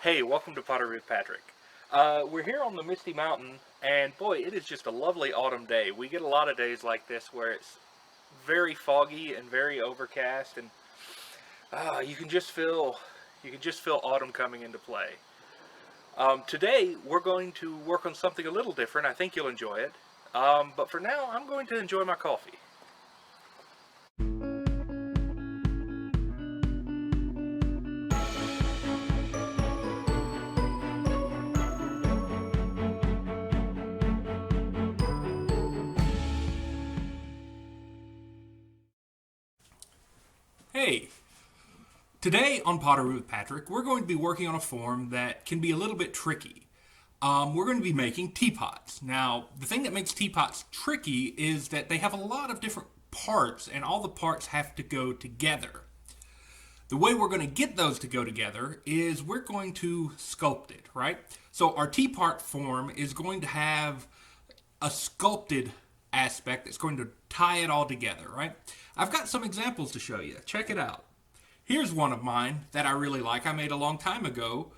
Hey, welcome to Pottery with Patrick. We're here on the Misty Mountain, and boy, it is just a lovely autumn day. We get a lot of days like this where it's very foggy and very overcast, and you can just feel autumn coming into play. Today, we're going to work on something a little different. I think you'll enjoy it. But for now, I'm going to enjoy my coffee. Hey, today on Pottery with Patrick, we're going to be working on a form that can be a little bit tricky. We're going to be making teapots. Now, the thing that makes teapots tricky is that they have a lot of different parts, and all the parts have to go together. The way we're going to get those to go together is we're going to sculpt it, right? So our teapot form is going to have a sculpted aspect that's going to tie it all together, right? I've got some examples to show you. Check it out. Here's one of mine that I really like. I made a long time ago.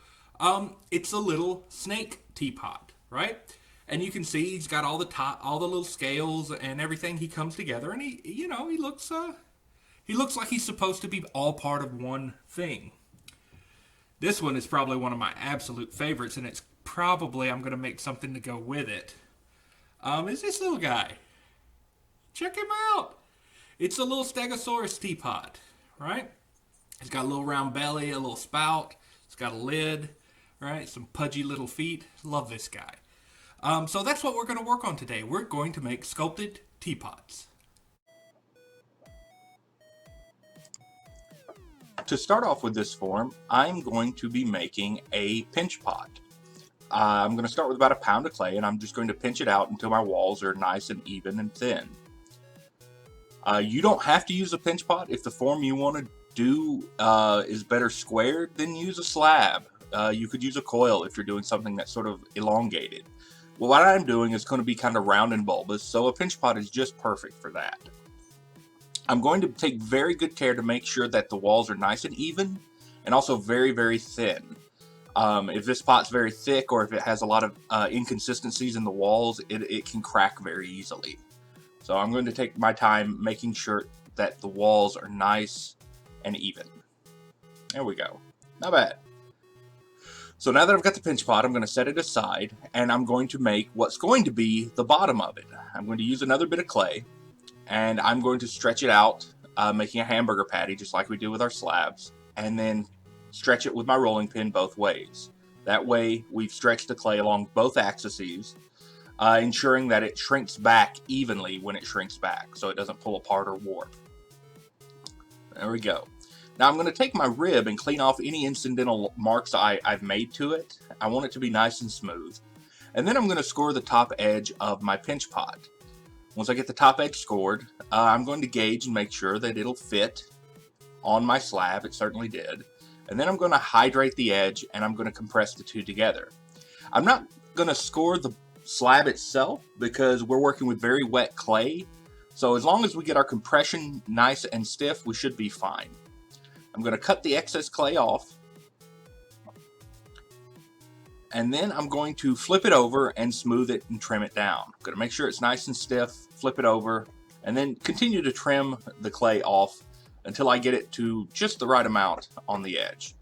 It's a little snake teapot, right? And you can see he's got all the little scales and everything. He comes together, and he looks like he's supposed to be all part of one thing. This one is probably one of my absolute favorites, and it's probably I'm going to make something to go with it. Is this little guy? Check him out. It's a little Stegosaurus teapot, right? It's got a little round belly, a little spout. It's got a lid, right? Some pudgy little feet. Love this guy. So that's what we're going to work on today. We're going to make sculpted teapots. To start off with this form, I'm going to be making a pinch pot. I'm going to start with about a pound of clay, and I'm just going to pinch it out until my walls are nice and even and thin. You don't have to use a pinch pot. If the form you want to do is better squared, then use a slab. You could use a coil if you're doing something that's sort of elongated. Well, what I'm doing is going to be kind of round and bulbous, so a pinch pot is just perfect for that. I'm going to take very good care to make sure that the walls are nice and even, and also very, very thin. If this pot's very thick, or if it has a lot of inconsistencies in the walls, it can crack very easily. So I'm going to take my time making sure that the walls are nice and even. There we go. Not bad. So now that I've got the pinch pot, I'm going to set it aside, and I'm going to make what's going to be the bottom of it. I'm going to use another bit of clay, and I'm going to stretch it out, making a hamburger patty just like we do with our slabs, and then stretch it with my rolling pin both ways. That way we've stretched the clay along both axes, ensuring that it shrinks back evenly when it shrinks back, so it doesn't pull apart or warp. There we go. Now I'm going to take my rib and clean off any incidental marks I've made to it. I want it to be nice and smooth. And then I'm going to score the top edge of my pinch pot. Once I get the top edge scored, I'm going to gauge and make sure that it'll fit on my slab. It certainly did. And then I'm going to hydrate the edge, and I'm going to compress the two together. I'm not going to score the slab itself because we're working with very wet clay. So as long as we get our compression nice and stiff, we should be fine. I'm going to cut the excess clay off. And then I'm going to flip it over and smooth it and trim it down. I'm going to make sure it's nice and stiff, flip it over, and then continue to trim the clay off until I get it to just the right amount on the edge.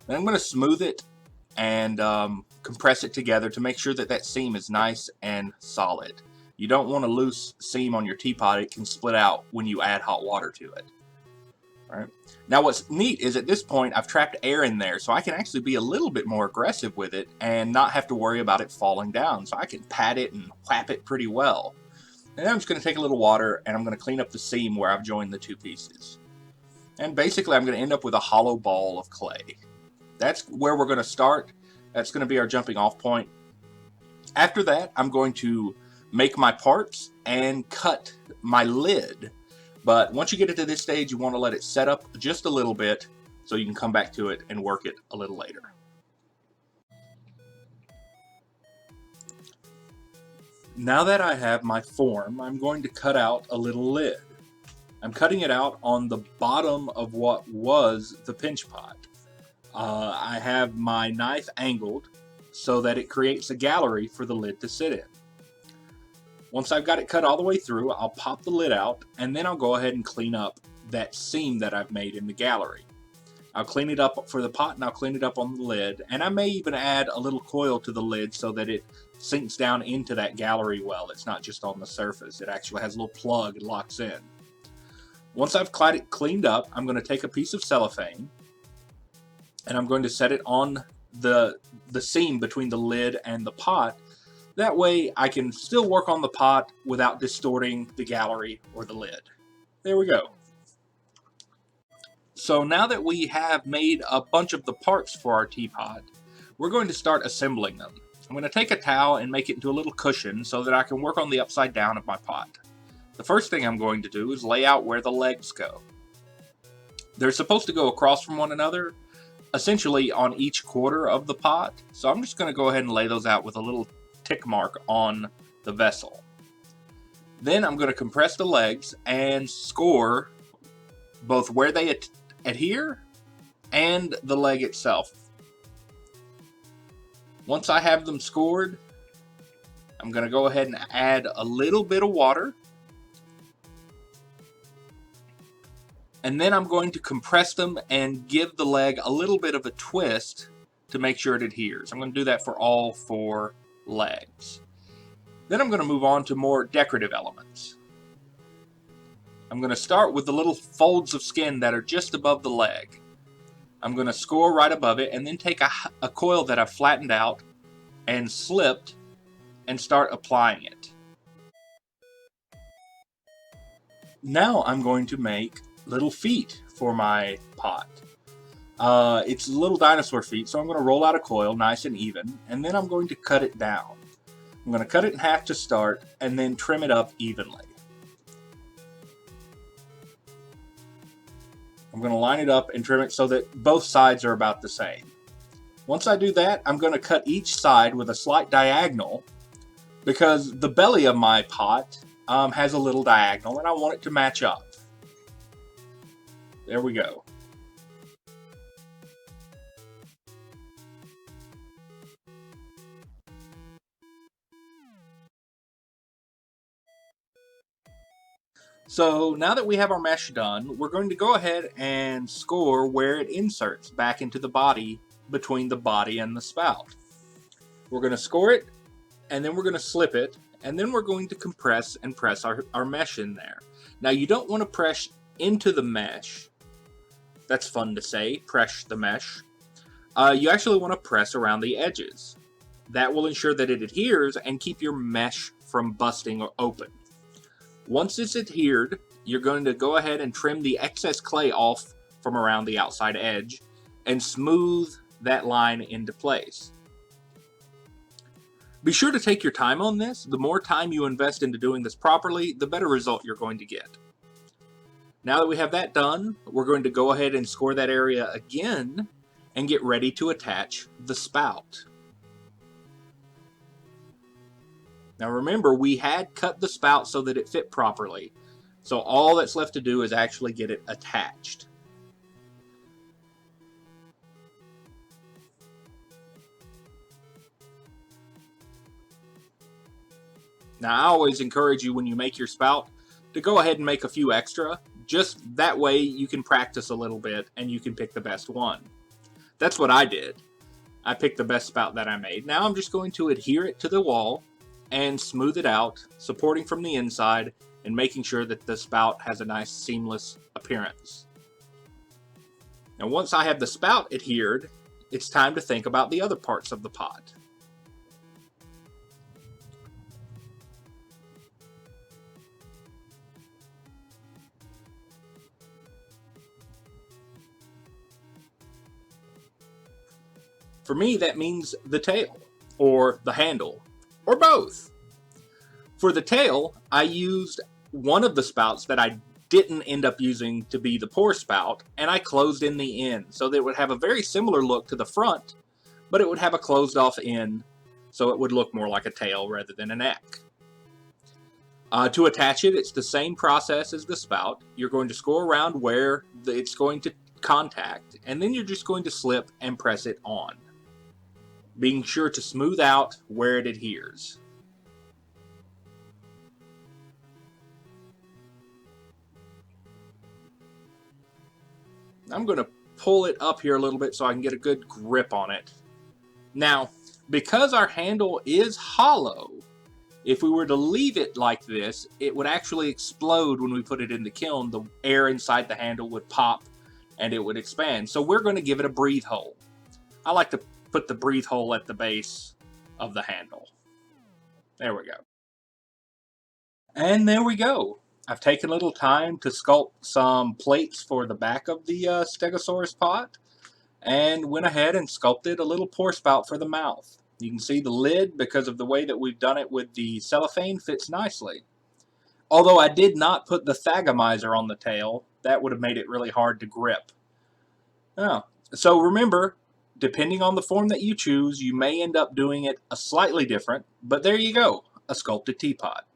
Then I'm going to smooth it and compress it together to make sure that that seam is nice and solid. You don't want a loose seam on your teapot. It can split out when you add hot water to it. All right. Now what's neat is at this point I've trapped air in there, so I can actually be a little bit more aggressive with it and not have to worry about it falling down. So I can pat it and whap it pretty well. And then I'm just going to take a little water and I'm going to clean up the seam where I've joined the two pieces. And basically I'm going to end up with a hollow ball of clay. That's where we're going to start. That's going to be our jumping off point. After that, I'm going to make my parts and cut my lid. But once you get it to this stage, you want to let it set up just a little bit so you can come back to it and work it a little later. Now that I have my form, I'm going to cut out a little lid. I'm cutting it out on the bottom of what was the pinch pot. I have my knife angled so that it creates a gallery for the lid to sit in. Once I've got it cut all the way through, I'll pop the lid out, and then I'll go ahead and clean up that seam that I've made in the gallery. I'll clean it up for the pot, and I'll clean it up on the lid, and I may even add a little coil to the lid so that it sinks down into that gallery well. It's not just on the surface. It actually has a little plug it locks in. Once I've cleaned up, I'm going to take a piece of cellophane, and I'm going to set it on the seam between the lid and the pot. That way I can still work on the pot without distorting the gallery or the lid. There we go. So now that we have made a bunch of the parts for our teapot, we're going to start assembling them. I'm going to take a towel and make it into a little cushion so that I can work on the upside down of my pot. The first thing I'm going to do is lay out where the legs go. They're supposed to go across from one another, essentially on each quarter of the pot. So I'm just going to go ahead and lay those out with a little tick mark on the vessel. Then I'm going to compress the legs and score both where they adhere and the leg itself. Once I have them scored, I'm going to go ahead and add a little bit of water. And then I'm going to compress them and give the leg a little bit of a twist to make sure it adheres. I'm going to do that for all 4 legs. Then I'm going to move on to more decorative elements. I'm going to start with the little folds of skin that are just above the leg. I'm going to score right above it and then take a coil that I've flattened out and slipped and start applying it. Now I'm going to make little feet for my pot. It's little dinosaur feet, so I'm going to roll out a coil nice and even, and then I'm going to cut it down. I'm going to cut it in half to start and then trim it up evenly. I'm going to line it up and trim it so that both sides are about the same. Once I do that, I'm going to cut each side with a slight diagonal because the belly of my pot has a little diagonal and I want it to match up. There we go. So now that we have our mesh done, we're going to go ahead and score where it inserts back into the body between the body and the spout. We're going to score it, and then we're going to slip it, and then we're going to compress and press our mesh in there. Now you don't want to press into the mesh. That's fun to say, press the mesh. You actually want to press around the edges. That will ensure that it adheres and keep your mesh from busting open. Once it's adhered, you're going to go ahead and trim the excess clay off from around the outside edge and smooth that line into place. Be sure to take your time on this. The more time you invest into doing this properly, the better result you're going to get. Now that we have that done, we're going to go ahead and score that area again and get ready to attach the spout. Now remember, we had cut the spout so that it fit properly. So all that's left to do is actually get it attached. Now I always encourage you when you make your spout to go ahead and make a few extra. Just that way you can practice a little bit and you can pick the best one. That's what I did. I picked the best spout that I made. Now I'm just going to adhere it to the wall and smooth it out, supporting from the inside and making sure that the spout has a nice seamless appearance. Now once I have the spout adhered, it's time to think about the other parts of the pot. For me, that means the tail, or the handle, or both. For the tail, I used one of the spouts that I didn't end up using to be the pour spout, and I closed in the end, so that it would have a very similar look to the front, but it would have a closed off end, so it would look more like a tail rather than a neck. To attach it, it's the same process as the spout. You're going to score around where it's going to contact, and then you're just going to slip and press it on, being sure to smooth out where it adheres. I'm going to pull it up here a little bit so I can get a good grip on it. Now, because our handle is hollow, if we were to leave it like this, it would actually explode when we put it in the kiln. The air inside the handle would pop and it would expand. So we're going to give it a breathe hole. I like to put the breathe hole at the base of the handle. There we go. And there we go. I've taken a little time to sculpt some plates for the back of the Stegosaurus pot, and went ahead and sculpted a little pour spout for the mouth. You can see the lid, because of the way that we've done it with the cellophane, fits nicely. Although I did not put the thagomizer on the tail, that would have made it really hard to grip. Oh, so remember, depending on the form that you choose, you may end up doing it a slightly different, but there you go, a sculpted teapot.